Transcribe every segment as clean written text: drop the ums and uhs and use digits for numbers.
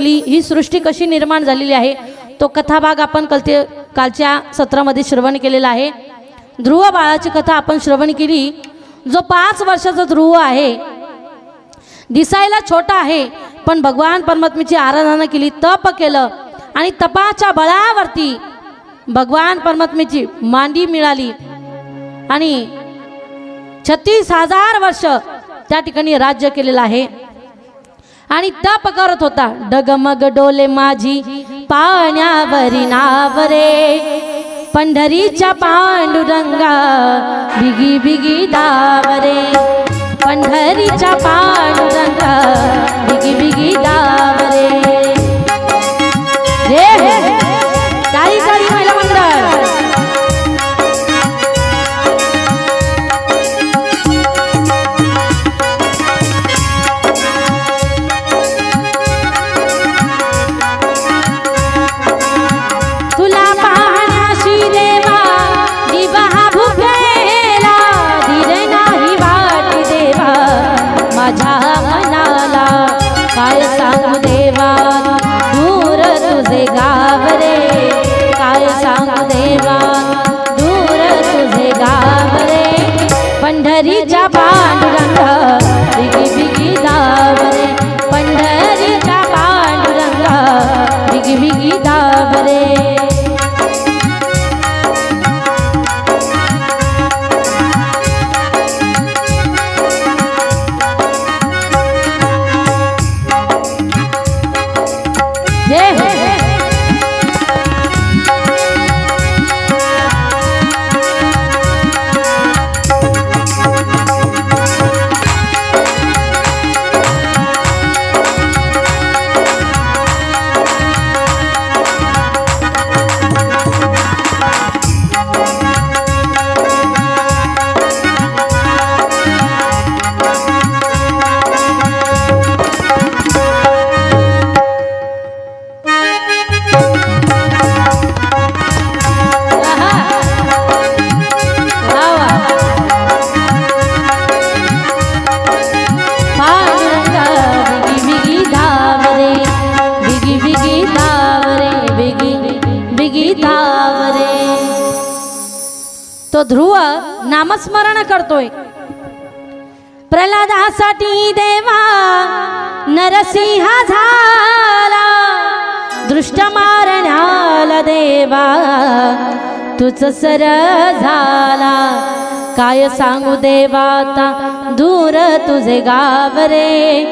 केली, ही सृष्टी कशी निर्माण झालेली आहे तो कथाभाग आपण कालच्या सत्रामध्ये श्रवण केलेला आहे। ध्रुव बाळाची कथा आपण श्रवण केली। जो 5 वर्षाचा ध्रुव आहे, दिसायला छोटा आहे, पण भगवान परमात्म्याची आराधना केली, तप केलं आणि तपाच्या बळावरती भगवान परमात्म्याची मांडी मिळाली आणि 36,000 वर्ष त्या ठिकाणी राज्य केलेलं आहे आणि तप करत होता। डगमग डोले माझी पाण्यावरी नावरे, पंढरीच्या पांडुरंगा बिगी बिगी दावरे, पंढरीच्या पांडुरंगा बिगी बिगी दावरे। ताई ताई महिला मंडळ पंढरीच्या पांडुरंगा बिगी बिगी दावरे, पंढरीच्या पांडुरंगा बिगी बिगी दावरे। तो ध्रुव नामस्मरण करतोय। प्रल्हादासाठी देवा नरसिंह झाला, दृष्ट मारण्याला देवा तुझ सर झाला। काय सांगू देवा आता दूर तुझे गावरे,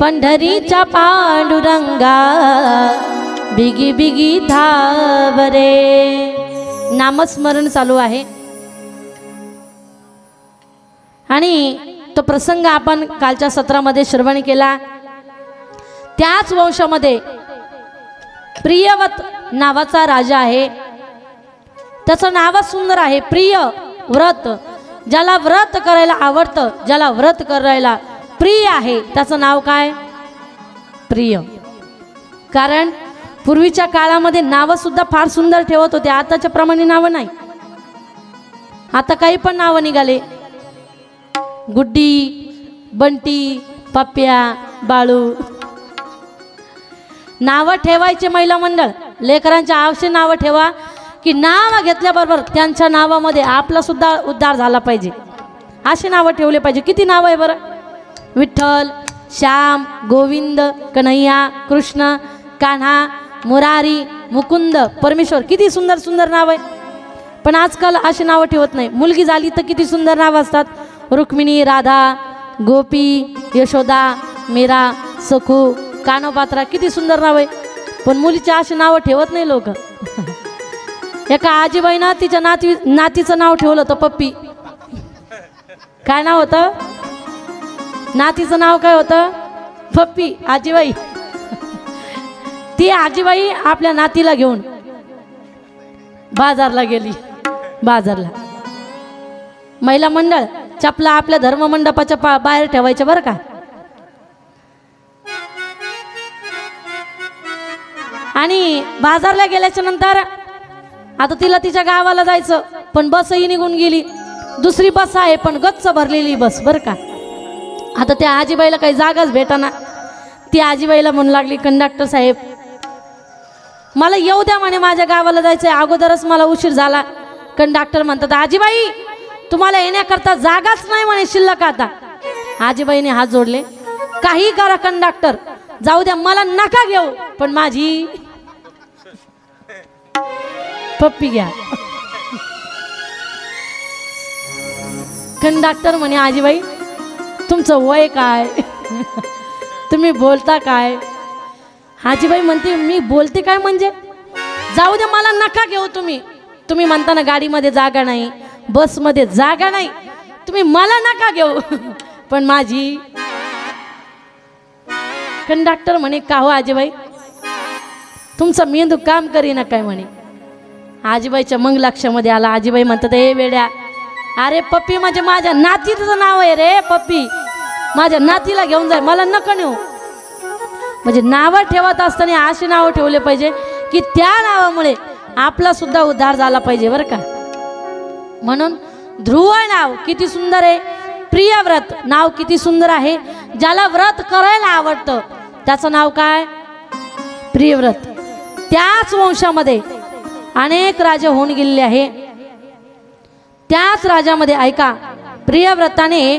पंढरीच्या पांडुरंगा बिगी बिगी धावरे। नामस्मरण चालू आहे आणि तो प्रसंग आपण कालच्या सत्रामध्ये श्रवण केला। त्याच वंशामध्ये प्रियवत नावाचा राजा आहे, त्याचं नावच सुंदर आहे, प्रिय व्रत। ज्याला व्रत करायला आवडतं, ज्याला व्रत करायला प्रिय आहे, त्याचं नाव काय? प्रिय। कारण पूर्वीच्या काळामध्ये नावं सुद्धा फार सुंदर ठेवत होते, आताच्या प्रमाणे नावं नाही। आता काही पण नावं निघाले, गुड्डी, बंटी, पप्प्या, बाळू। नावं ठेवायचे महिला मंडळ, लेकरांच्या आवश्यक नावं ठेवा की नाव घेतल्याबरोबर त्यांच्या नावामध्ये आपला सुद्धा उद्धार झाला पाहिजे, असे नावं ठेवले पाहिजे। किती नाव आहे बरं? विठ्ठल, श्याम, गोविंद, कन्हैया, कृष्ण, कान्हा, मुरारी, मुकुंद, परमेश्वर, किती सुंदर सुंदर नाव आहे। पण आजकाल अशी नावं ठेवत नाही। मुलगी झाली तर किती सुंदर नाव असतात, रुक्मिणी, राधा, गोपी, यशोदा, मीरा, सखू, कानोपात्रा, किती सुंदर नाव आहे। पण मुलीची अशी नावं ठेवत नाही लोक। एका आजीबाईनं तिच्या नातीचं नाव ठेवलं होतं पप्पी। काय नाव होतं? नातीचं नाव काय होतं? पप्पी। आजीबाई, ती आजीबाई आपल्या नातीला घेऊन बाजारला गेली। बाजारला महिला मंडळ चपला आपल्या धर्ममंडपाच्या बाहेर ठेवायच्या बरं का। आणि बाजारला गेल्याच्या नंतर आता तिला तिच्या गावाला जायचं, पण बसही निघून गेली। दुसरी बस आहे पण गच्च भरलेली बस बरं का। आता त्या आजीबाईला काही जागाच भेटाना, ती आजीबाईला म्हणू लागली, कंडक्टर साहेब मला येऊ द्या म्हणे, माझ्या गावाला जायचंय, अगोदरच मला उशीर झाला. कंडक्टर म्हणतात, आजीबाई तुम्हाला येण्याकरता जागाच नाही म्हणे शिल्लक आता. आजीबाईने हात जोडले, काही करा कंडक्टर, जाऊ द्या, मला नका घेऊ, पण माझी पप्पी घ्या. कंडक्टर म्हणे, आजीबाई तुमचं वय काय, तुम्ही बोलता काय. आजीबाई म्हणते, मी बोलते काय म्हणजे, जाऊ द्या, मला नका घेऊ, तुम्ही म्हणता ना गाडीमध्ये जागा नाही, बसमध्ये जागा नाही, तुम्ही मला नका घेऊ, पण माझी. कंडक्टर म्हणे, का हो आजीबाई तुमचा मेंदू काम करीना काय म्हणे. आजीबाईच्या मग लक्षामध्ये आला. आजीबाई म्हणतात, ए वेड्या, अरे पप्पी म्हणजे माझ्या नातीचं नाव आहे रे, पप्पी माझ्या नातीला घेऊन जाय, मला नका नेऊ. म्हणजे नावं ठेवत असताना अशी नावं ठेवले पाहिजे की त्या नावामुळे आपला सुद्धा उद्धार झाला पाहिजे बरं का. म्हणून ध्रुव नाव किती सुंदर आहे, प्रियव्रत नाव किती सुंदर आहे. ज्याला व्रत करायला आवडतं त्याचं नाव काय, प्रियव्रत. त्याच वंशामध्ये अनेक राजे होऊन गेलेले आहे. त्याच राजामध्ये ऐका, प्रियव्रताने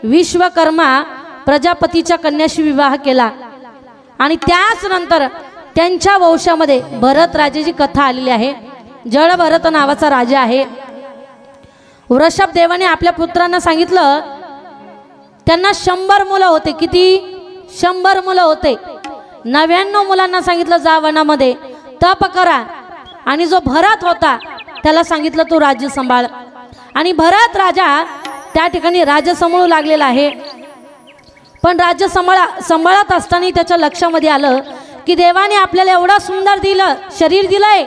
विश्वकर्मा प्रजापतीच्या कन्याशी विवाह केला आणि त्याच नंतर त्यांच्या वंशामध्ये भरत राजाची कथा आलेली आहे. जळ भरत नावाचा राजा आहे. वृषभ देवाने आपल्या पुत्रांना सांगितलं, त्यांना 100 मुलं होते. किती? 100 मुलं होते. 99 मुलांना सांगितलं जा वनामध्ये तप करा, आणि जो भरत होता त्याला सांगितलं तू राज्य सांभाळ. आणि भरत राजा त्या ठिकाणी राज्य सांभाळू लागलेला आहे. पण राज्य सांभाळत असताना त्याच्या लक्षामध्ये आलं की देवाने आपल्याला एवढं सुंदर दिलं, शरीर दिलंय,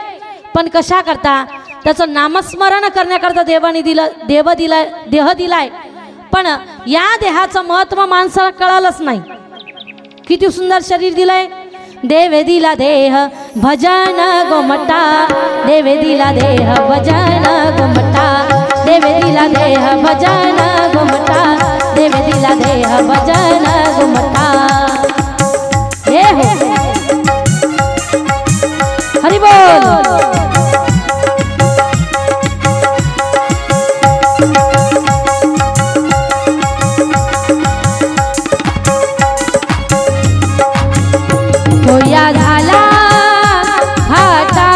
पण कशा करता, त्याचं नामस्मरण करण्याकरता देवाने देह दिलाय, पण या देहाचं महत्त्व माणसाला कळालंच नाही. किती सुंदर शरीर दिलंय. देवे दिला देह भजन गोमटा, देवे दिला देह भजन गोमटा, देवे दिला देह भजन गोमटा, देवे दिला देह भजन गोमटा. हे हो हरि बोल. होया झाला फाटा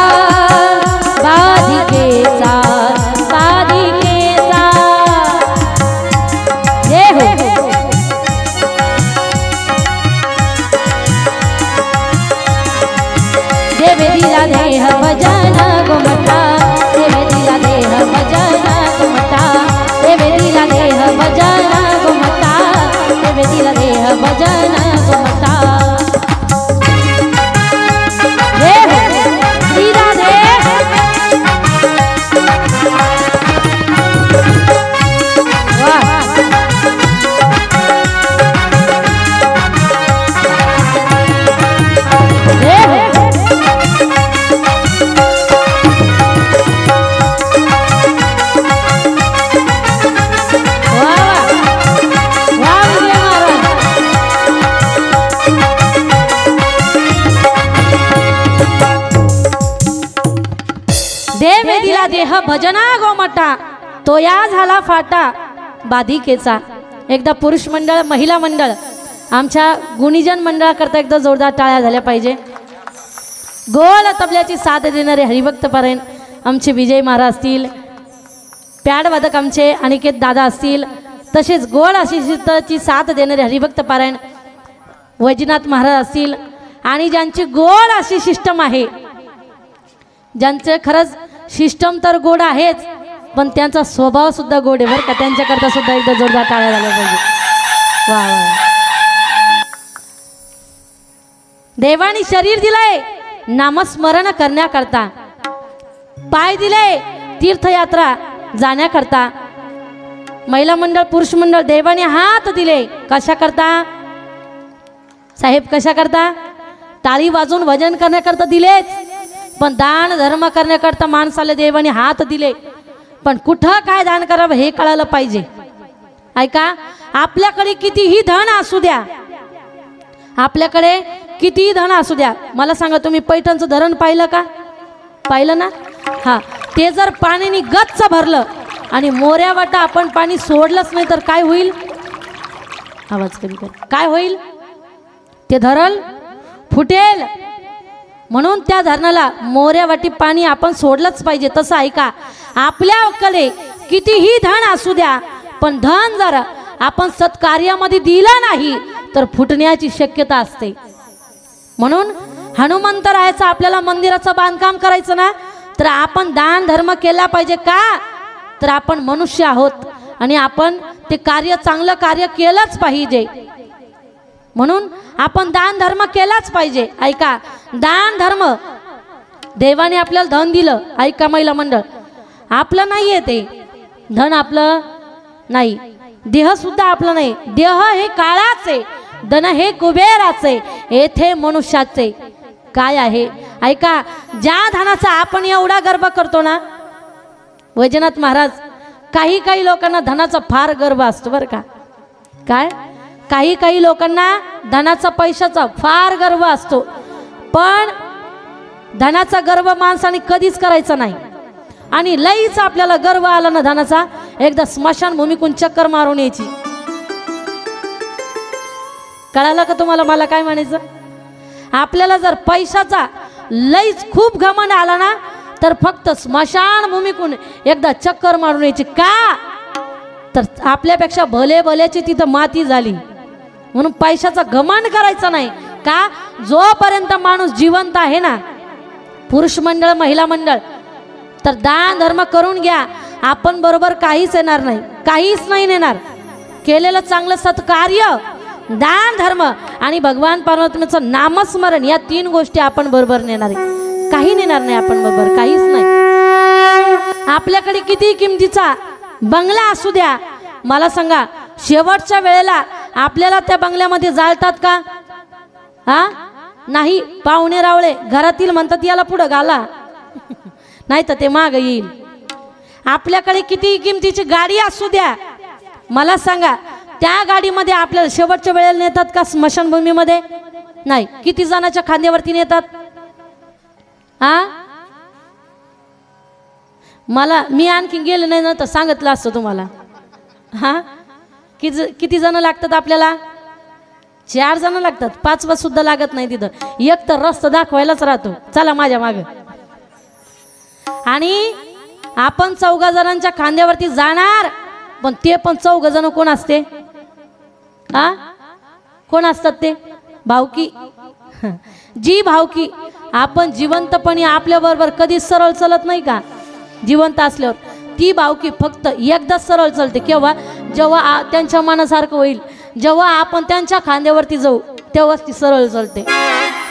बाधिकेचा, बाधिकेचा. हे हो देवे दिला देह भजन गोमटा, देवे दिला देह भजन गोमटा, देवे दिला देह भजन गोमटा, देवे दिला देह भजन गोमटा. देवे दिला देह भजना गोमटा, तो या झाला फाटा बाधिकेचा. एकदा पुरुष मंडळ, महिला मंडळ, आमच्या गुणीजन मंडळाकरता एकदा जोरदार टाळ्या झाल्या पाहिजे. गोल तबल्याची साथ देणारे हरिभक्त पारायण आमचे विजय महाराज असतील, पॅडवादक आमचे अनिकेत दादा असतील, तसेच गोल अशी साथ देणारे हरिभक्त पारायण वैजनाथ महाराज असतील, आणि ज्यांची गोल अशी सिस्टम आहे, ज्यांचे खरंच सिस्टम तर गोड आहेच, पण त्यांचा स्वभाव सुद्धा गोड आहे बरं का. त्यांच्याकरता सुद्धा एकदा जोरदार टाळ्या झाल्या पाहिजे. वा वा. देवाने शरीर दिलंय नामस्मरण करण्याकरता, पाय दिले तीर्थयात्रा जाण्याकरता, महिला मंडळ पुरुष मंडळ देवाने हात दिले कशा करता साहेब, कशा करता? टाळी वाजवून भजन करण्याकरता दिलेच, पण दान धर्म करण्याकरता माणसाला देवाने हात दिले, पण कुठं काय दान करावं हे कळायला पाहिजे. ऐका, आपल्याकडे कितीही धन असू द्या, आपल्याकडे किती धन असू द्या, मला सांगा तुम्ही पैठणचं धरण पाहिलं का? पाहिलं ना? हां, ते जर पाण्याने गच्च भरलं आणि मोऱ्या वाटा आपण पाणी सोडलंच नाही तर काय होईल? आवाज कमी कर. काय होईल? ते धरण फुटेल. म्हणून त्या धरणाला मोऱ्या वाटी पाणी आपण सोडलंच पाहिजे. तसं ऐका, आपल्याकडे कितीही धन असू द्या, पण धन जर आपण सत्कार्यामध्ये दिलं नाही तर फुटण्याची शक्यता असते. म्हणून हनुमंतरायाचं आपल्याला मंदिराचं बांधकाम करायचं ना, तर आपण दान धर्म केला पाहिजे. का? तर आपण मनुष्य आहोत आणि आपण ते कार्य, चांगलं कार्य केलंच पाहिजे. म्हणून आपण दान धर्म केलाच पाहिजे. ऐका, दान धर्म, देवाने आपल्याला धन दिलं. ऐका महिला मंडळ, आपलं नाही आहे ते धन, आपलं नाही. देह सुद्धा आपलं नाही. देह हे काळाचे, धन हे कुबेराचे, येथे मनुष्याचे. काय आहे? ऐका, ज्या धनाचा आपण एवढा गर्व करतो ना, वैजनाथ महाराज, काही काही लोकांना धनाचा फार गर्व असतो बरं का. काय? काही काही लोकांना धनाचा, पैशाचा फार गर्व असतो. पण धनाचा गर्व माणसाने कधीच करायचा नाही. आणि लईच आपल्याला गर्व आला ना धनाचा, एकदा स्मशानभूमीकून चक्कर मारून यायची. कळालं का तुम्हाला मला काय म्हणायचं? आपल्याला जर पैशाचा लईच खूप घमंड आला ना, तर फक्त स्मशानभूमीकून एकदा चक्कर मारून यायची. का? तर आपल्यापेक्षा भले भल्याची तिथं माती झाली. म्हणून पैशाचा घमंड करायचा नाही. का? जोपर्यंत माणूस जिवंत आहे ना, पुरुष मंडळ, महिला मंडळ, तर दान धर्म करून घ्या. आपण बरोबर काहीच येणार नाही, काहीच नाही नेणार. केलेलं चांगलं सत्कार्य, दान धर्म आणि भगवान परमात्म्याचं नामस्मरण, या 3 गोष्टी आपण बरोबर नेणार आहे. काही नेणार नाही आपण बरोबर, काहीच नाही. आपल्याकडे किती किमतीचा बंगला असू द्या, मला सांगा, शेवटच्या वेळेला आपल्याला त्या बंगल्यामध्ये जाळतात का? हा, नाही. पाहुणे रावळे घरातील म्हणतात याला पुढं घाला, नाही तर ते माग येईल. आपल्याकडे किती किमतीची गाडी असू द्या, मला सांगा, त्या गाडीमध्ये आपल्याला शेवटच्या वेळेला नेतात का स्मशानभूमीमध्ये? नाही. किती जणांच्या खांद्यावरती नेतात? हा, मला, मी आणखी गेले नाही ना तर सांगितलं असतं तुम्हाला. हा, किती जण लागतात आपल्याला? 4 जण लागतात. 5वा सुद्धा लागत नाही तिथं. एक तर रस्ता दाखवायलाच राहतो, चला माझ्या मागे. आणि आपण 4 जणांच्या खांद्यावरती जाणार, पण ते पण 4 जण कोण असते? हा, कोण असतात ते? भावकी. जी भावकी आपण जिवंतपणी आपल्या बरोबर कधी सरळ चलत नाही का? जिवंत असल्यावर ती भावकी फक्त एकदाच सरळ चलते. केव्हा? जेव्हा त्यांच्या मनासारखं होईल, जेव्हा आपण त्यांच्या खांद्यावरती जाऊ, तेव्हाच ती सरळ चलते.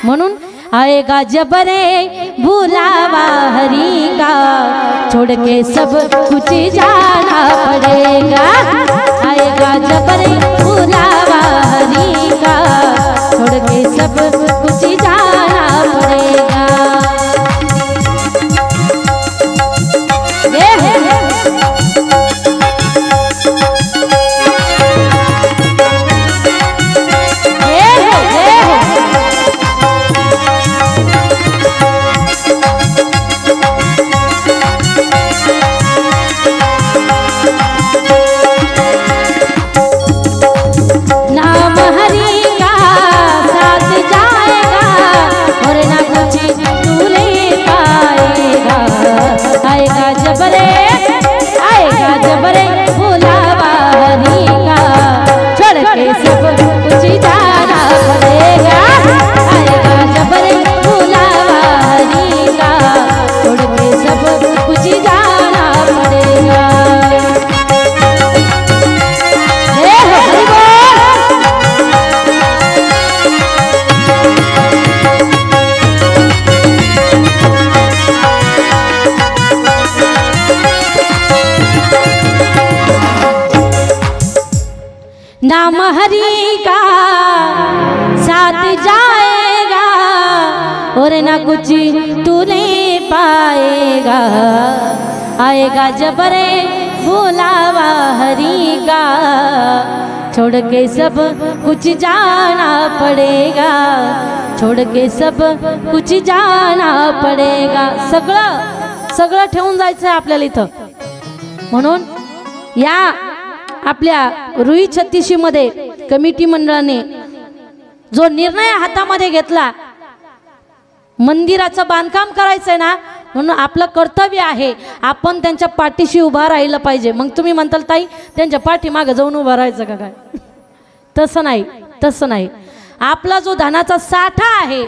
म्हणून आएगा जब रे बुलावा हरी का, छोड़ के सब कुछ जाना पड़ेगा. आएगा जब रे बुलावा हरी का, छोड़ के सब कुछ जाना पड़ेगा. नाम हरि का साथ जाएगा और ना कुछ तू ले पाएगा. आएगा जब रे बुलावा हरि का, छोड़ के सब कुछ जाना पडेगा, छोड़ के सब कुछ जाना पडेगा. सगळं सगळं ठेवून जायचं आपल्याला इथं. म्हणून या आपल्या रुई 36 मध्ये कमिटी मंडळाने जो निर्णय हातामध्ये घेतला, मंदिराचं बांधकाम करायचंय ना, म्हणून आपलं कर्तव्य आहे आपण त्यांच्या पाठीशी उभा राहिलं पाहिजे. मग तुम्ही म्हणताल ताई त्यांच्या पाठीमागे जाऊन उभं राहायचं का काय? तसं नाही, तसं नाही. आपला जो धनाचा साठा आहे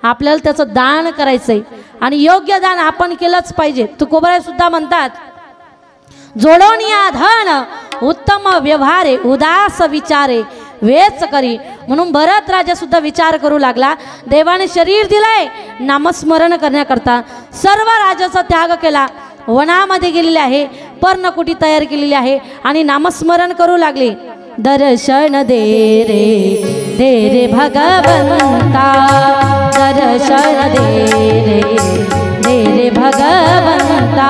आपल्याला त्याचं दान करायचंय आणि योग्य दान आपण केलंच पाहिजे. तुकोबाराय सुद्धा म्हणतात, जोडोनिया धन उत्तम व्यवहारे उदास विचारे वेच करी. म्हणून भरत राजा सुद्धा विचार करू लागला, देवाने शरीर दिलंय नामस्मरण करण्याकरता, सर्व राजाचा त्याग केला, वनामध्ये गेलेले आहे, पर्णकुटी तयार केलेली आहे आणि नामस्मरण करू लागले. दर्शन दे रे भगवंता, दर्शन दे रे भगवंता.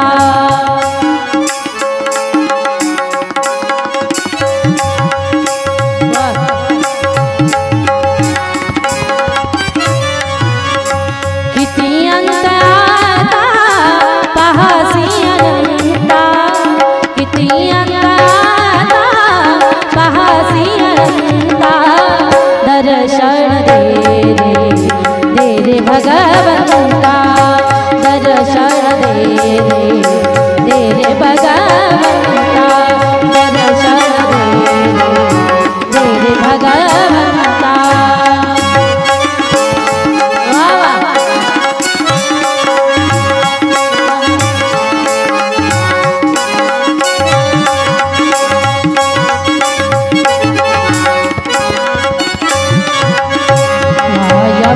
दर्शन दे रे भगवंता, दर्शन दे रे भगवंता, दर्शन दे रे भगवंता.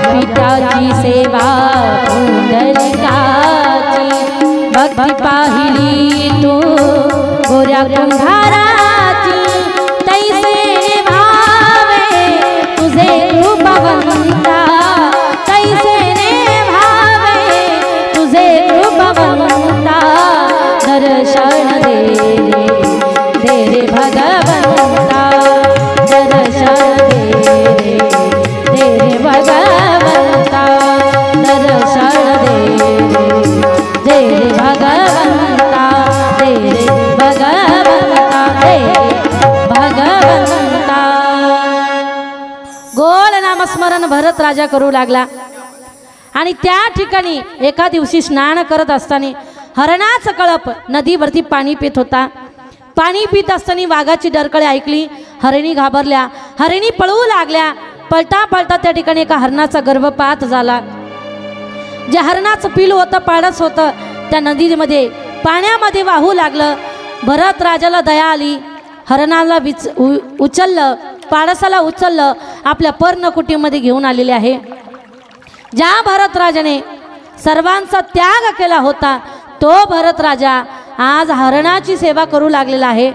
पिताची सेवा पुंडलिकाची, भक्ती पाहिली तू गोऱ्या कुंभाराची, तैसे भावे तुझे कृपावंता, तैसे भावे तुझे कृपावंता. दर्शन दे रे भगवंता, दर्शन दे रे भगवंता, दर्शन दे रे भगवंता, दे रे भगवंता, दे भगवंता. गोड नामस्मरण भरत राजा करू लागला आणि त्या ठिकाणी एका दिवशी स्नान करत असताना हरणाचा कळप नदीवरती पाणी पित होता. पाणी पित असताना वाघाची डरकळे ऐकली, हरिणी घाबरल्या, हरिणी पळवू लागल्या. पळता पळता त्या ठिकाणी एका हरणाचा गर्भपात झाला. जे हरणाचं पिलू होतं, पाडस होतं, त्या नदीमध्ये पाण्यामध्ये वाहू लागलं. भरत राजाला दया आली, हरणाला उचललं, पाडसाला उचललं, आपल्या पर्णकुटीमध्ये घेऊन आलेले आहे. ज्या भरत राजाने सर्वांचा त्याग केला होता तो भरत राजा आज हरणाची सेवा करू लागलेला आहे.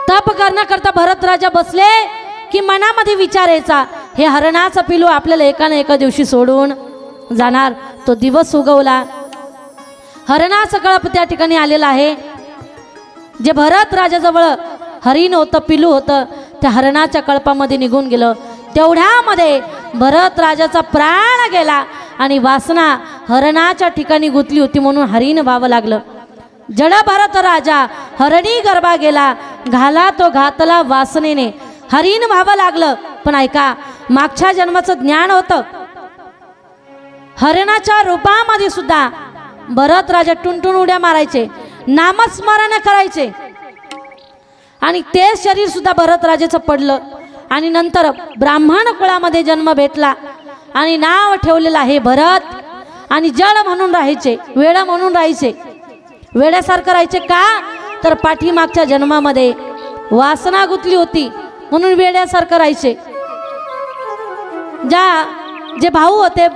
तप करण्याकरता भरत राजा बसले की मनामध्ये विचारायचा, हे हरणाचं पिलू आपल्याला एका ना एका दिवशी सोडून जाणार. तो दिवस उगवला, हरणाचं कळप त्या ठिकाणी आलेला आहे. जे भरत राजाजवळ हरिण होतं, पिलू होतं, त्या हरणाच्या कळपामध्ये निघून गेलं. तेवढ्यामध्ये भरत राजाचा प्राण गेला आणि वासना हरणाच्या ठिकाणी गुंतली होती म्हणून हरिण व्हावं लागलं. जड भरत राजा हरणी गर्भा गेला, घाला तो घातला वासनेने, हरिण व्हावं लागलं. पण ऐका, मागच्या जन्माचं ज्ञान होतं. हरणाच्या रूपामध्ये सुद्धा भरत राजा टुनटुन उड्या मारायचे, नामस्मरण करायचे आणि ते शरीर सुद्धा भरत राजाचं पडलं. आणि नंतर ब्राह्मण कुळामध्ये जन्म भेटला आणि नाव ठेवलेलं आहे भरत. आणि जड म्हणून राहायचे, वेड म्हणून राहायचे, वेड्यासारखं राहायचे. का तर पाठीमागच्या जन्मामध्ये वासना गुंतली होती म्हणून वेड्यासारखं राहायचे. जे भाऊ होते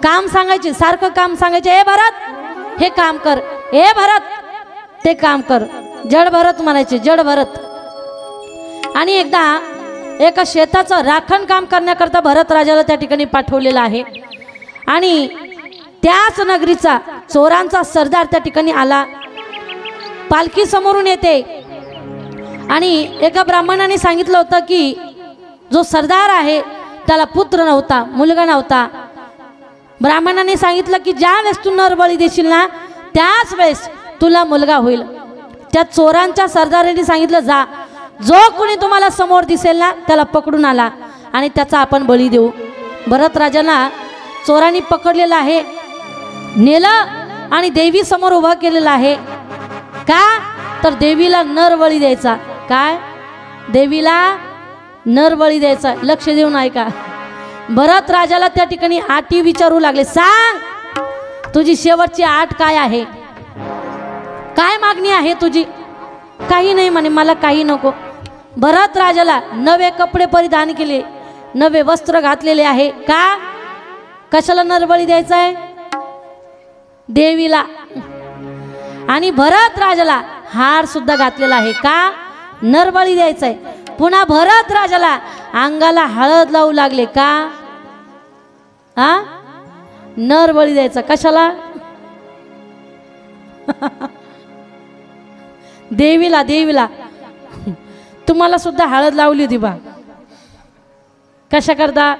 काम सांगायचे, सारखं काम सांगायचे, ए भरत हे काम कर, ए भरत ते काम कर. जड भरत म्हणायचे, जड भरत. आणि एकदा एका शेताचं राखण काम करण्याकरता भरत राजाला त्या ठिकाणी पाठवलेलं आहे. आणि त्याच नगरीचा चोरांचा सरदार त्या ठिकाणी आला. पालखी समोरून येते आणि एका ब्राह्मणाने सांगितलं होतं की जो सरदार आहे त्याला पुत्र नव्हता, मुलगा नव्हता. ब्राह्मणाने सांगितलं की ज्या वेळेस तू नरबळी देशील ना त्याच वेळेस तुला मुलगा होईल. त्या चोरांच्या सरदाराने सांगितलं जा, जो कोणी तुम्हाला समोर दिसेल ना त्याला पकडून आला आणि त्याचा आपण बळी देऊ. भरत राजाला चोरांनी पकडलेलं आहे, नेलं आणि देवी समोर उभा केलेला आहे. का तर देवीला नरबळी द्यायचा. काय? देवीला नरबळी द्यायचा. लक्ष देऊन ऐका. भरत राजाला त्या ठिकाणी आटी विचारू लागले, सांग तुझी शेवटची आट काय आहे, काय मागणी आहे तुझी? काही नाही म्हणे, मला काही नको. भरत राजाला नवे कपडे परिधान केले, नवे वस्त्र घातलेले आहे. का? कशाला नरबळी द्यायचा आहे? देवीला. आणि भरत राजाला हार सुद्धा घातलेला आहे. का? नरबळी द्यायचा आहे. पुन्हा भरत राजाला अंगाला हळद लावू लागले. का? नरबळी द्यायचा. कशाला? देवीला. देवीला तुम्हाला सुद्धा हळद लावली होती बा. कशा करता?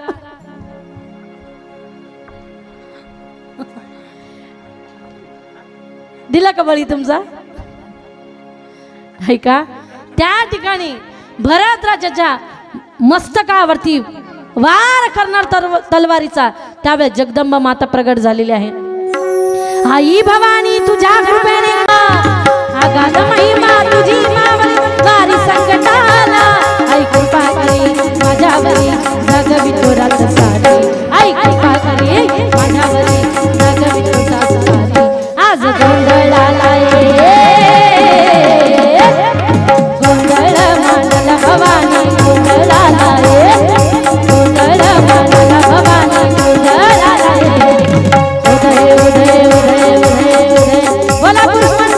दिला का बळी तुमचा? ऐका, त्या ठिकाणी भरत राजाच्या मस्तकावरती वार करणार तलवारीचा त्यावेळेस जगदंबा माता प्रगट झालेली आहे. आई भवानी तुझ्या कृपेने आगाध महिमा तुझी मावळी वारी संकटाला. आई कृपा करी माझ्यावरी जगवी चोरात साडी. आई कृपा करी माझ्यावरी जगवी चोरात साडी. आज गोंधळाला गोंधळ मानला भवानी गोंधळाला गोंधळ मानला भवानी गोंधळाला. उदय उदय उदय उदय उदय बोला पुष्पंदर.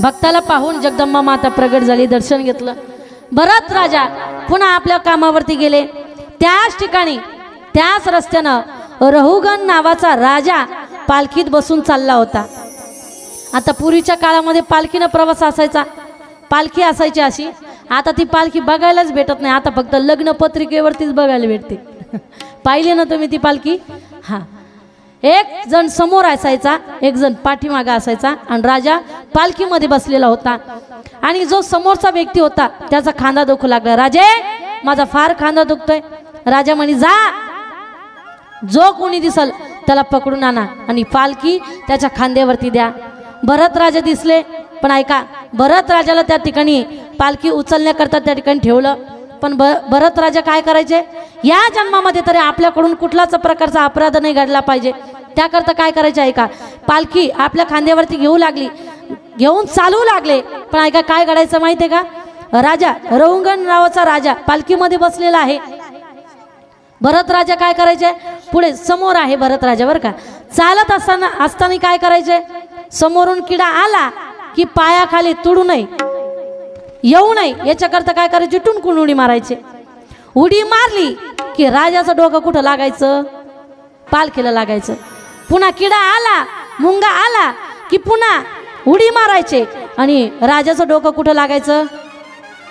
भक्ताला पाहून जगदंबा माता प्रगट झाली, दर्शन घेतलं. भरत राजा पुन्हा आपल्या कामावरती गेले. त्याच ठिकाणी त्याच रस्त्यानं रहुगण नावाचा राजा पालखीत बसून चालला होता. आता पूर्वीच्या काळामध्ये पालखीनं प्रवास असायचा, पालखी असायची अशी. आता ती पालखी बघायलाच भेटत नाही, आता फक्त लग्न पत्रिकेवरतीच बघायला भेटते. पाहिले ना तुम्ही ती पालखी? हा, एक जण समोर असायचा, एक जण पाठीमागा असायचा आणि राजा पालखीमध्ये बसलेला होता. आणि जो समोरचा व्यक्ती होता त्याचा खांदा दुखू लागला. राजे, माझा फार खांदा दुखतोय. राजा म्हणे, जा, जो कोणी दिसल त्याला पकडून आणा आणि पालखी त्याच्या खांद्यावरती द्या. भरत राजा दिसले, पण ऐका, भरत राजाला त्या ठिकाणी पालखी उचलण्याकरता त्या ठिकाणी ठेवलं. पण भरत राजा काय करायचे, या जन्मामध्ये तरी आपल्याकडून कुठलाच प्रकारचा अपराध नाही घडला पाहिजे, त्याकरता काय करायचे ऐका, पालखी आपल्या खांद्यावरती घेऊन चालू लागले. पण ऐका, काय घडायचं माहिती आहे का, राजा रहुगण नावाचा राजा पालखीमध्ये बसलेला आहे. भरत राजा काय करायचे, पुढे समोर आहे भरत राजा बरं का, चालत असताना काय करायचे, समोरून किडा आला की पायाखाली तुडू नये, येऊ नये याच्याकरता काय करायचे, टुनकून उडी मारायचे. उडी मारली की राजाचं डोकं कुठं लागायचं, पालखीला लागायचं. पुन्हा किडा आला, मुंगा आला की पुन्हा उडी मारायचे आणि राजाचं डोकं कुठं लागायचं,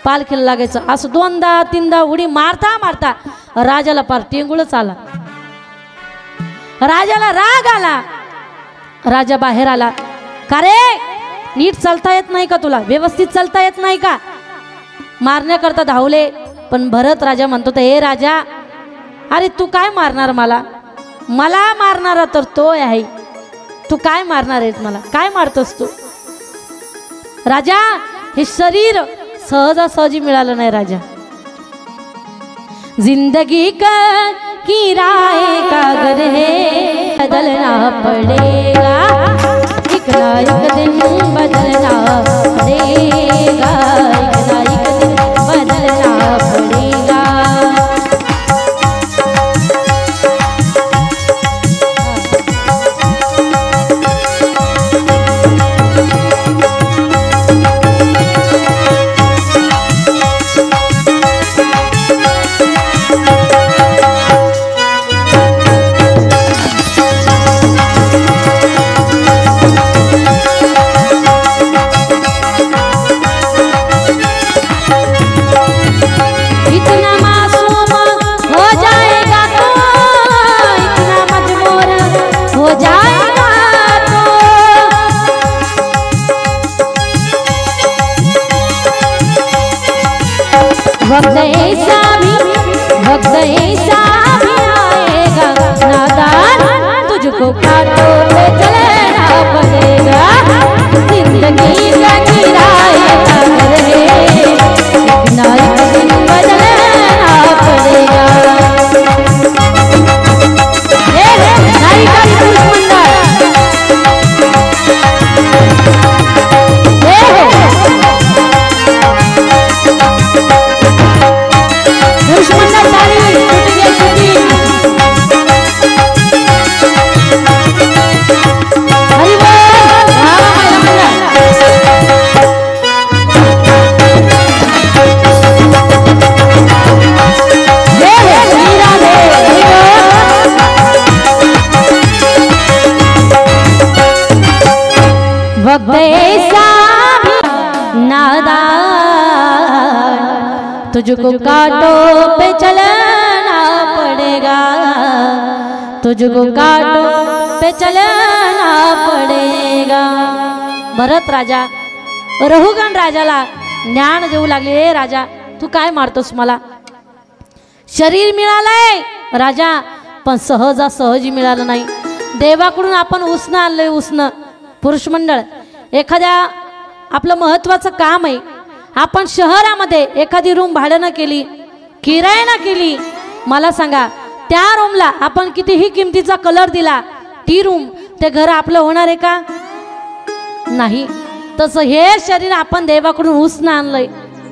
पालखीला लागायचं. असं 2दा-3दा उडी मारता मारता राजाला पार टेंगुळच आला. राजाला राग आला. राजा बाहेर आला, का रे, नीट चालता येत नाही का तुला, व्यवस्थित चालता येत नाही का. मारण्याकरता धावले. पण भरत राजा म्हणतो, हे राजा, अरे तू काय मारणार मला, मला मारणारा तर तो आहे, तू काय मारणार आहेस मला, काय मारतोस तू. राजा, हे शरीर सहजासहजी मिळालं नाही राजा. जिंदगी का किराए कागर है बदलना पड़ेगा, एक ना एक दिन बदलना पड़ेगा, एक ना एक दिन बदलना पड़ेगा. वक्त ऐसा भी आएगा नादान, तुझको कांटों पे चलना पड़ेगा. जिंदगी का किराया कागर है, एक ना एक दिन बदलना पड़ेगा. नारीकारी पुरुष मंडल वक्त ऐसा भी नादान, तुझको कांटों पे चलना पड़ेगा, तुझको कांटों पे चलना पड़ेगा. भरत राजा रहुगण राजाला ज्ञान देऊ लागले. ए राजा, तू काय मारतोस मला? शरीर मिळालंय राजा, पण सहजासहजी मिळालं नाही. देवाकडून आपण उसणं आणलंय. उसणं पुरुष मंडळ, एखाद्या आपलं महत्त्वाचं काम आहे, आपण शहरामध्ये एखादी रूम भाड्यानं केली, किरायानं केली, मला सांगा त्या रूमला आपण कितीही किमतीचा कलर दिला, ती रूम ते घर आपलं होणार आहे का? नाही. तसं हे शरीर आपण देवाकडून उसणं आणलंय,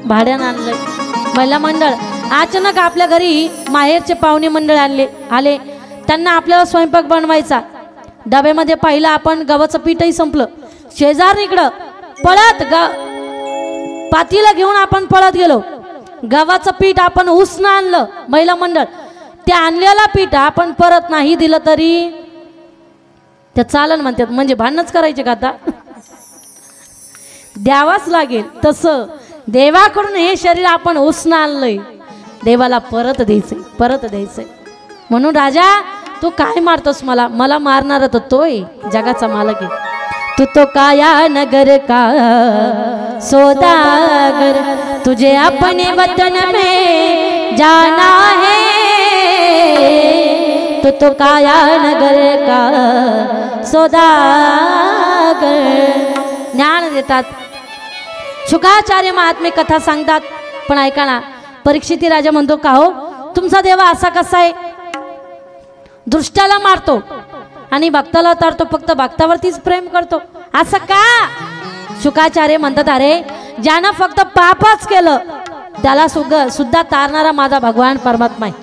भाड्यानं आणलंय. महिला मंडळ, अचानक आपल्या घरी माहेरचे पाहुणे मंडळ आले, त्यांना आपल्याला स्वयंपाक बनवायचा. डब्यामध्ये पाहिलं आपण गव्हाचं पीठही संपलं. शेजारणीकडं पळत पातीला घेऊन आपण पळत गेलो. गव्हाचं पीठ आपण उसणं आणलं. महिला मंडळ, ते आणलेला पीठ आपण परत नाही दिलं तरी ते चालन म्हणतात. म्हणजे भांडणच करायचे का आता? द्यावाच लागेल. तसं देवाकडून हे शरीर आपण उसणं आणलंय, देवाला परत द्यायचंय, परत द्यायचंय. म्हणून राजा, तू काय मारतोस मला? मला मारणार तर तोय, जगाचा मालक आहे. तू तो काया नगर का सौदागर, तुझे अपने वतन में जाना है. तू तो काया नगर का सौदागर. ज्ञान देतात, शुकाचार्य महात्मे कथा सांगतात. पण ऐका ना, परीक्षिती राजा म्हणतो, का हो तुमचा देवा असा कसा आहे? दृष्टाला मारतो आणि भक्ताला तारतो, फक्त भक्तावरतीच प्रेम करतो, असं का? शुकाचार्य म्हणतात, अरे ज्यानं फक्त पापच केलं त्याला सुद्धा तारणारा माझा भगवान परमात्मा आहे.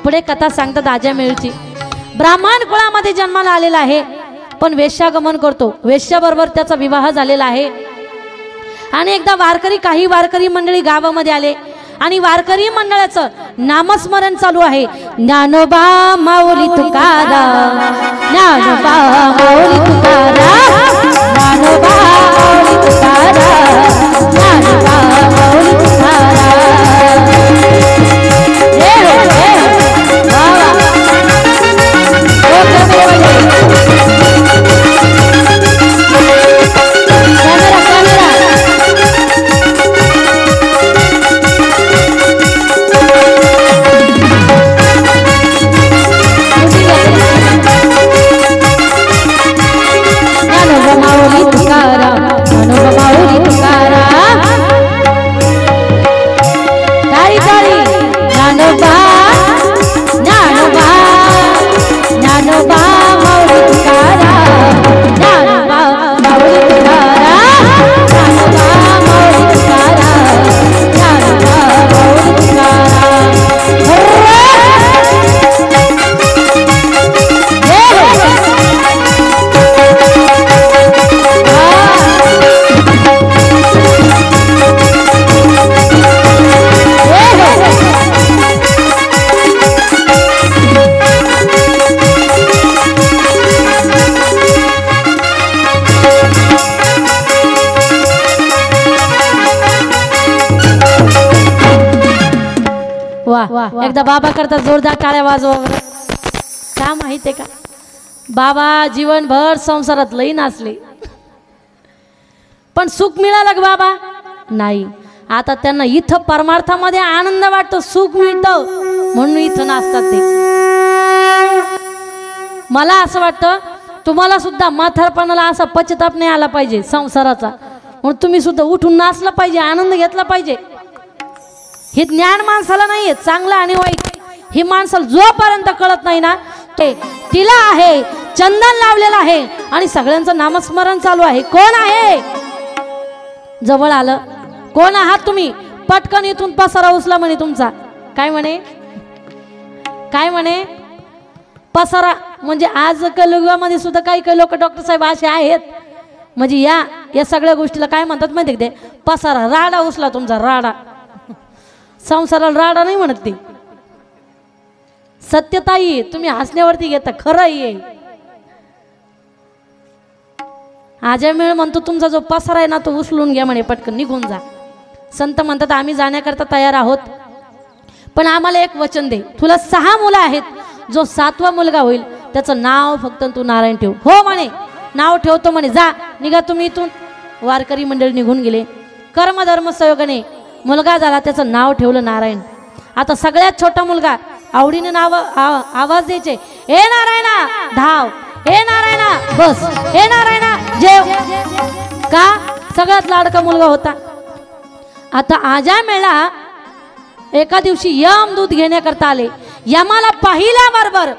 पुढे कथा सांगतात आजमेळची. ब्राह्मण कुळामध्ये जन्माला आलेला आहे, पण वेश्यागमन करतो. वेश्याबरोबर त्याचा विवाह झालेला आहे. आणि एकदा काही वारकरी मंडळी गावामध्ये आले आणि वारकरी मंडळाचं नामस्मरण चालू आहे. ज्ञानोबा माऊली तुकाराम, ज्ञानोबा माऊली तुकाराम, ज्ञानोबा माऊली तुकाराम, ज्ञानोबा माऊली तुकाराम. एकदा बाबा करता जोरदार टाळ्या वाजवा बरं. का माहिती आहे का, बाबा जीवनभर संसारात लई नाचले, पण सुख मिळालं का बाबा? नाही. आता त्यांना इथं परमार्थामध्ये आनंद वाटतो, सुख मिळतं म्हणून इथं नाचतात ते. मला असं वाटतं तुम्हाला सुद्धा म्हातारपणाला असा पश्चाताप नाही आला पाहिजे संसाराचा, म्हणून तुम्ही सुद्धा उठून नाचलं पाहिजे, आनंद घेतला पाहिजे. हे ज्ञान माणसाला नाहीये चांगलं आणि वाईट, ही माणसाला जोपर्यंत कळत नाही ना, ते तिला आहे चंदन लावलेलं आहे आणि सगळ्यांचं नामस्मरण चालू आहे. कोण आहे? जवळ आलं, कोण आहात तुम्ही? पटकन इथून पसारा उचला म्हणे तुमचा. काय म्हणे? काय म्हणे? पसारा. म्हणजे आज कलियुगामध्ये सुद्धा काही काही लोक डॉक्टर साहेब असे आहेत, म्हणजे या सगळ्या गोष्टीला काय म्हणतात माहिती ते? पसारा. राडा उचला तुमचा, राडा. संसाराला राडा नाही म्हणत ते. सत्यताई तुम्ही हसण्यावरती घेता, खरं ये. आजमेळ म्हणतो तुमचा जो पसारा आहे ना तो उचलून घ्या म्हणे, पटकन निघून जा. संत म्हणतात आम्ही जाण्याकरता तयार आहोत, पण आम्हाला एक वचन दे. तुला 6 मुलं आहेत, जो 7वा मुलगा होईल त्याचं नाव फक्त तू नारायण ठेव. हो म्हणे, नाव ठेवतो म्हणे. जा निघा तुम्ही इथून. वारकरी मंडळी निघून गेले. कर्मधर्म संयोगाने मुलगा झाला, त्याचं नाव ठेवलं नारायण. आता सगळ्यात छोटा मुलगा आवडीने नाव आवाज द्यायचे, हे नारायणा धाव, हे नारायणा बस, हे नारायणा जेव. का? सगळ्यात लाडका मुलगा होता. आता आजामेळा एका दिवशी यम दूध घेण्याकरता आले. यमाला पाहिल्याबरोबर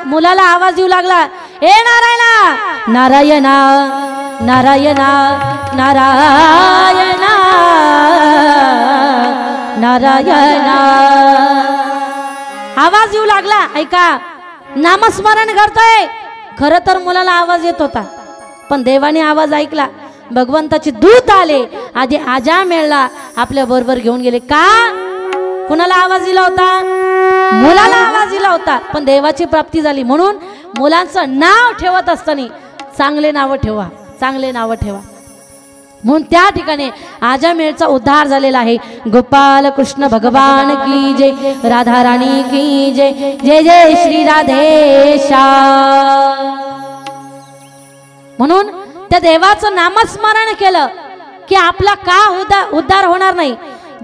मुलाला आवाज येऊ लागला, हे नारायणा नारायणा नारायणा नारायणा नारायणा. आवाज येऊ लागला. ऐका, नामस्मरण करतोय. खरं तर मुलाला आवाज येत होता, पण देवाने आवाज ऐकला. भगवंताचे दूत आले, आधी आजामेळला आपल्या बरोबर घेऊन गेले. का? कुणाला आवाज दिला होता? मुलाला आवाज दिला होता, पण देवाची प्राप्ती झाली. म्हणून मुलांचं नाव ठेवत असताना चांगले नाव ठेवा, चांगले नाव ठेवा. म्हणून त्या ठिकाणी आजामेळचा उद्धार झालेला आहे. गोपाल कृष्ण भगवान की जय, राधा राणी की जय, जय जय श्री राधेशा. म्हणून त्या देवाचं नामस्मरण केलं की आपला का उद्धार होणार नाही.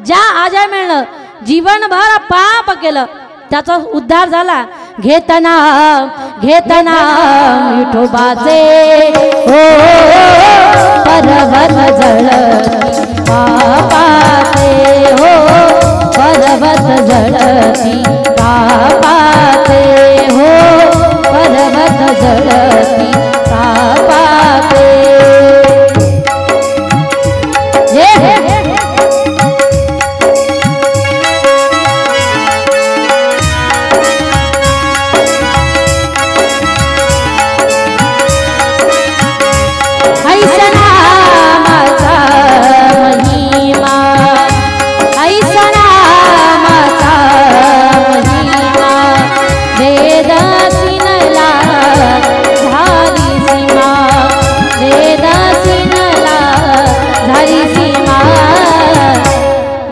ज्या आजामेळनं जीवनभर पाप केलं त्याचा उद्धार झाला. घेतना घेतना विठोबाचे हो पर्वत जळती पापाचे, हो पर्वत जळती पापाचे, हो पर्वत जळती पापाचे.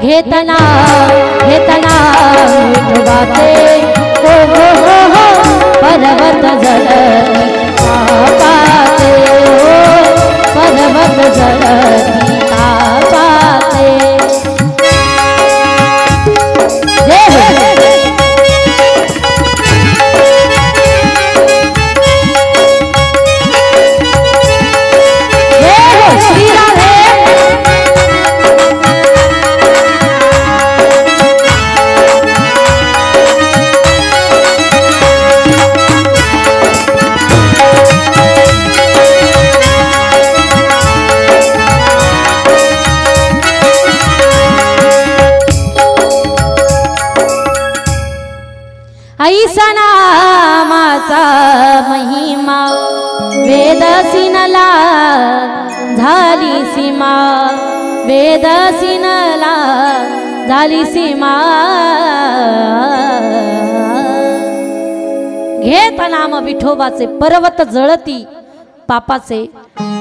घेतना घेतना विठोबाचे हो हो हो हो पर्वत जळती पापाचे, हो पर्वत जळती पापाचे. ऐसा नामाचा महिमा वेदसिनला झाली सीमा, वेदसिनला झाली सीमा. घेत नाम विठोबाचे पर्वत जळती पापाचे.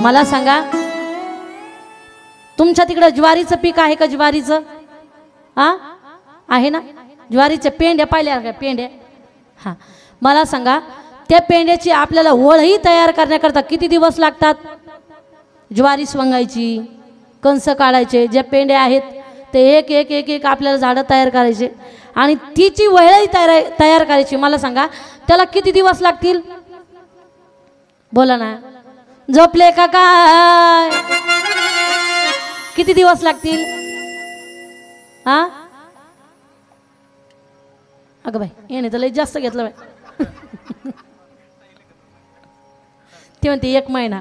मला सांगा, तुमच्या तिकडं ज्वारीचं पीक आहे का? ज्वारीचं आहे ना? ज्वारीचे पेंड्या पाहिल्या का पेंड्या? हां, मला सांगा त्या पेंड्याची आपल्याला ओळही तयार करण्याकरता किती दिवस लागतात? ज्वारी स्वंगायची, कंस काढायचे, ज्या पेंड्या आहेत ते एक एक एक एक आपल्याला झाडं तयार करायचे आणि तिची वळही तयार करायची. मला सांगा त्याला किती दिवस लागतील? बोला ना, झोपले का काय? किती दिवस लागतील? हा अगं बाई येणे तर लई जास्त घेतलं बाई. ते म्हणते 1 महिना.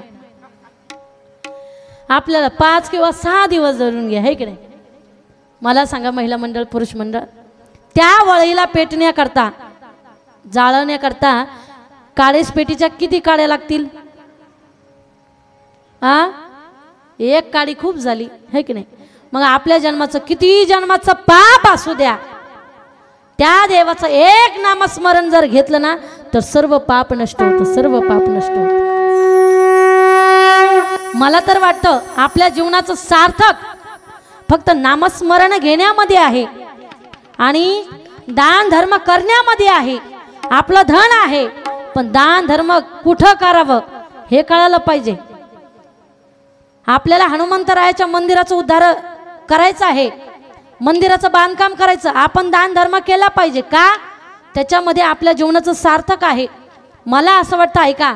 आपल्याला 5 किंवा 6 दिवस धरून घ्या, है की नाही? मला सांगा महिला मंडळ पुरुष मंडळ, त्या वळीला पेटण्याकरता जाळण्याकरता काळेस पेटीच्या किती काड्या लागतील? हा, 1 काडी खूप झाली, है की नाही? मग आपल्या जन्माचं किती जन्माचं पाप असू द्या, त्या देवाचं एक नामस्मरण जर घेतलं ना तर सर्व पाप नष्ट होतं, सर्व पाप नष्ट होतं. मला तर वाटतं आपल्या जीवनाचं सार्थक फक्त नामस्मरण घेण्यामध्ये आहे आणि दान धर्म करण्यामध्ये आहे. आपलं धन आहे, पण दान धर्म कुठं करावं हे कळायला पाहिजे. आपल्याला हनुमंतरायाच्या मंदिराचं उद्धार करायचं आहे, मंदिराचं बांधकाम करायचं, आपण दान धर्म केला पाहिजे का? त्याच्यामध्ये आपल्या जीवनाचं सार्थक आहे. मला असं वाटतं ऐका,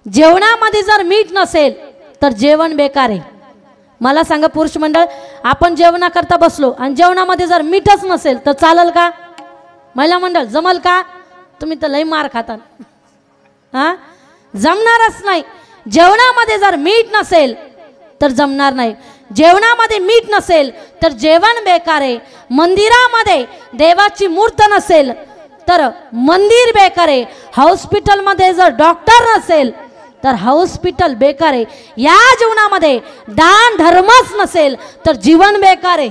जेवणामध्ये जर मीठ नसेल तर जेवण बेकार आहे. मला सांगा पुरुष मंडळ, आपण जेवणाकरता बसलो आणि जेवणामध्ये जर मीठच नसेल तर चालेल का? महिला मंडळ जमल का? तुम्ही तर लई मार खातात. हा, जमणारच नाही. जेवणामध्ये जर मीठ नसेल तर जमणार नाही. जेवणामध्ये मीठ नसेल तर जेवण बेकार आहे. मंदिरामध्ये देवाची मूर्त नसेल तर मंदिर बेकार आहे. हॉस्पिटलमध्ये जर डॉक्टर नसेल तर हॉस्पिटल बेकार आहे. या जीवनामध्ये दान धर्मच नसेल तर जीवन बेकार आहे,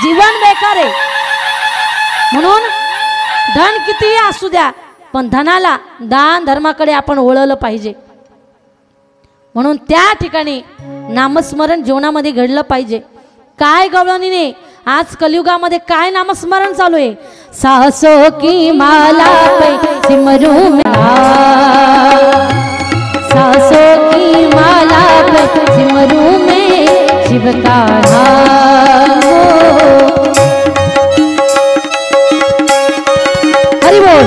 जीवन बेकार आहे. म्हणून धन कितीही असू द्या, पण धनाला दान धर्माकडे आपण वळलं पाहिजे. म्हणून त्या ठिकाणी नामस्मरण जीवनामध्ये घडलं पाहिजे. काय गवळणीने आज कलियुगामध्ये काय नामस्मरण चालू आहे? सासो की माला पे सिमरू में, सासो की माला पे सिमरू में शिव का नाम, हरि बोल.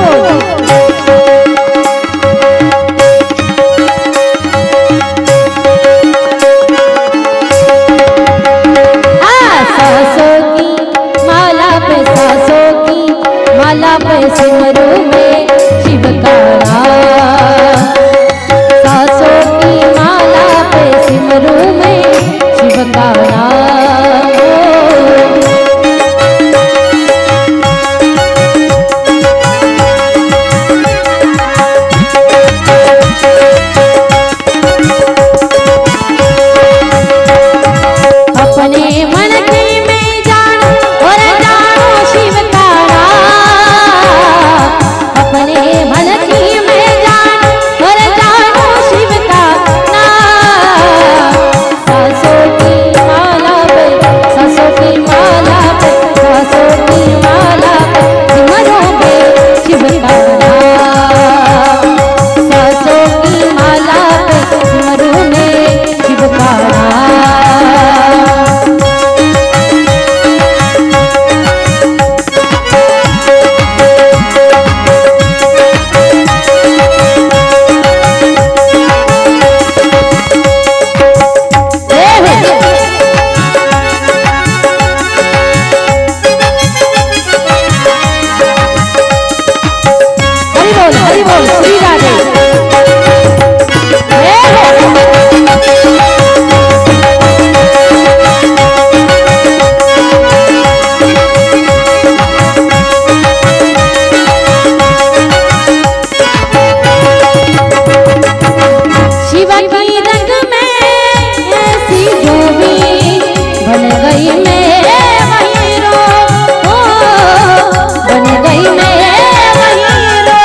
माला पे सिमरू में शिव का नाम, सासों की माला पे सिमरू में शिव का नाम. अपने मन के में जानो और जानो शिव का नाम, अपने मन की में जानो और जानो शिव का नाम. सासों की माला पे, सासों की माला पे, सासों की माला पे सिमरू में शिव का नाम, सासों की माला पे सिमरू में शिव का नाम. हरि बोल श्री राधे. शिव की रंग में ऐसी डूबी बन गई मैं वही रो, बन गई मैं वही रो.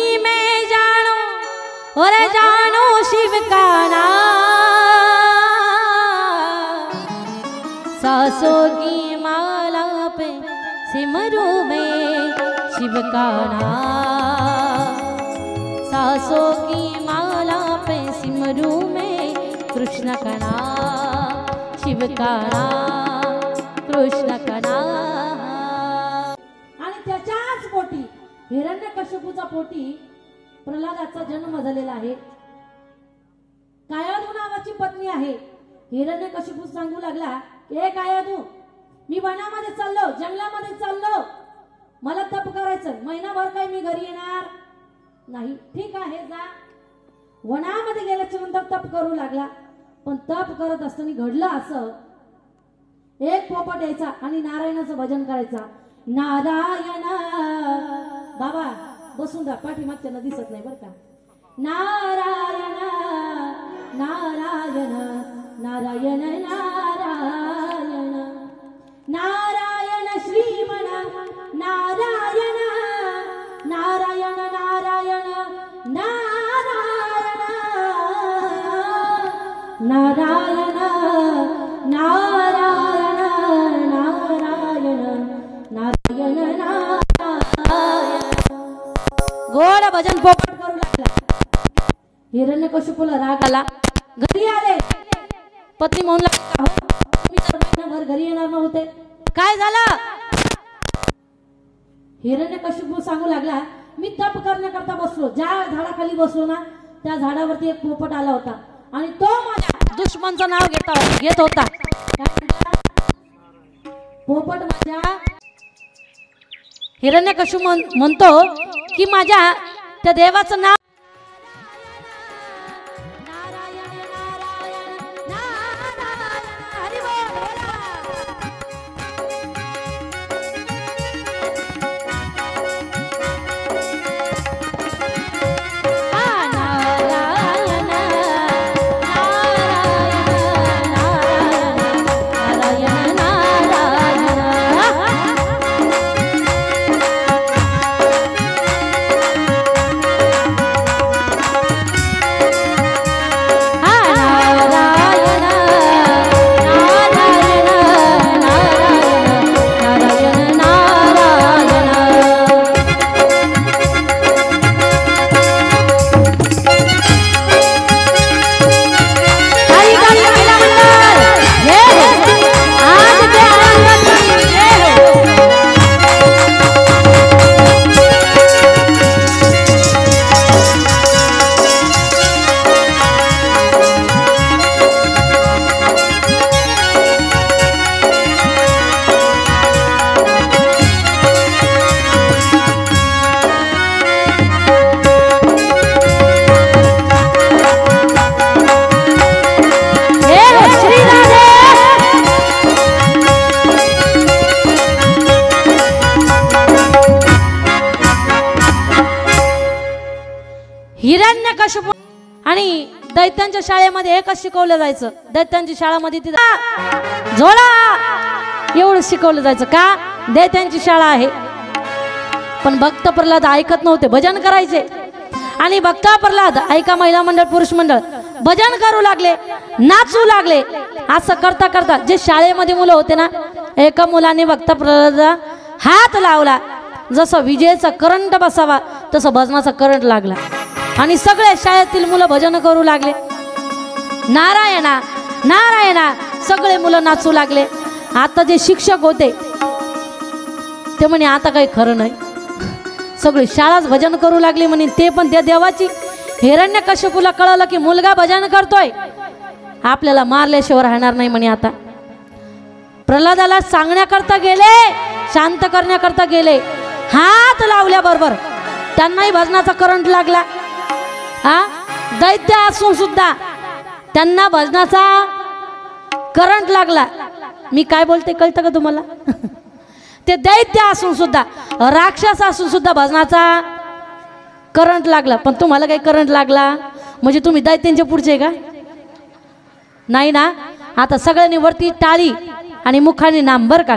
की मैं जानू और जानू शिव का नाम, सासों की माला पे सिमरू में शिव का नाम, सासों की माला पे सिमरू में कृष्ण का नाम, शिव का नाम, कृष्ण का नाम। आणि त्याच्याच पोटी हिरण्यकश्यपूचा पोटी प्रल्हादाचा जन्म झालेला आहे। कायाधू नावाची पत्नी आहे। हिरण्यकश्यपू सांगू लागला, ए कायाधू, मी वनामध्ये चाललो, जंगलामध्ये चाललो, मला तप करायचं, महिनाभर काय मी घरी येणार नाही। ठीक आहे, जा। वनामध्ये गेल्याच्या नंतर तप करू लागला, पण तप करत असताना घडलं असं, एक पोपट यायचा आणि नारायणाचं भजन करायचा, नारायण। बाबा बसून राहा, पाठीमागच्याला दिसत नाही बरं का। नारायण नारायण नारायण नारायण नारायण श्रीमण नारायण नारायण नारायण नारायण नारायण नारायण नारायण नारायण। गोड भजन पोपट करू लागला। हिरण्यकश्यपूला राग आला, घरी आले, पत्नी म्हणू लागला, तुम्ही तर महिनाभर घरी येणार नव्हते, काय झालं? हिरण्यकश्यपू सांगू लागला, मी तप करण्याकरता बसलो, ज्या झाडाखाली बसलो ना त्या झाडावरती एक पोपट आला होता आणि तो माझ्या दुश्मनचं नाव घेत होता। पोपट माझ्या, हिरण्यकश्यपू म्हणतो की माझ्या त्या देवाचं नाव हिरण्यकश्यप आणि दैत्यांच्या शाळेमध्ये एकच शिकवलं जायचं। दैत्यांची शाळेमध्ये तिथं झोळा एवढं शिकवलं जायचं का? दैत्यांची शाळा आहे। पण भक्त प्रल्हाद ऐकत नव्हते, भजन करायचे। आणि भक्त प्रल्हाद ऐका महिला मंडळ पुरुष मंडळ भजन करू लागले, नाचू लागले। असं करता करता जे शाळेमध्ये मुलं होते ना, एका मुलाने भक्त प्रल्हादाला हात लावला, जसं विजेचा करंट बसावा तसं भजनाचा करंट लागला आणि सगळे शाळेतील मुलं भजन करू लागले, नारायणा नारायणा, सगळे मुलं नाचू लागले। आता जे शिक्षक होते ते म्हणे आता काही खरं नाही, सगळे शाळाच भजन करू लागले म्हणे, ते पण त्या देवाची। हिरण्यकश्यपूला कळलं की मुलगा भजन करतोय, आपल्याला मारल्याशिवाय राहणार नाही म्हणे। आता प्रल्हादाला सांगण्याकरता गेले, शांत करण्याकरता गेले, हात लावल्याबरोबर त्यांनाही भजनाचा करंट लागला। दैत्य असून सुद्धा त्यांना भजनाचा करंट लागला। मी काय बोलते कळतं का तुम्हाला? ते दैत्य असून सुद्धा, राक्षस असून सुद्धा भजनाचा करंट लागला। पण तुम्हाला काही करंट लागला म्हणजे तुम्ही दैत्यांच्या पुढचे का? नाही ना। आता सगळ्यांनी वरती टाळी आणि मुखाने नाम, बर का?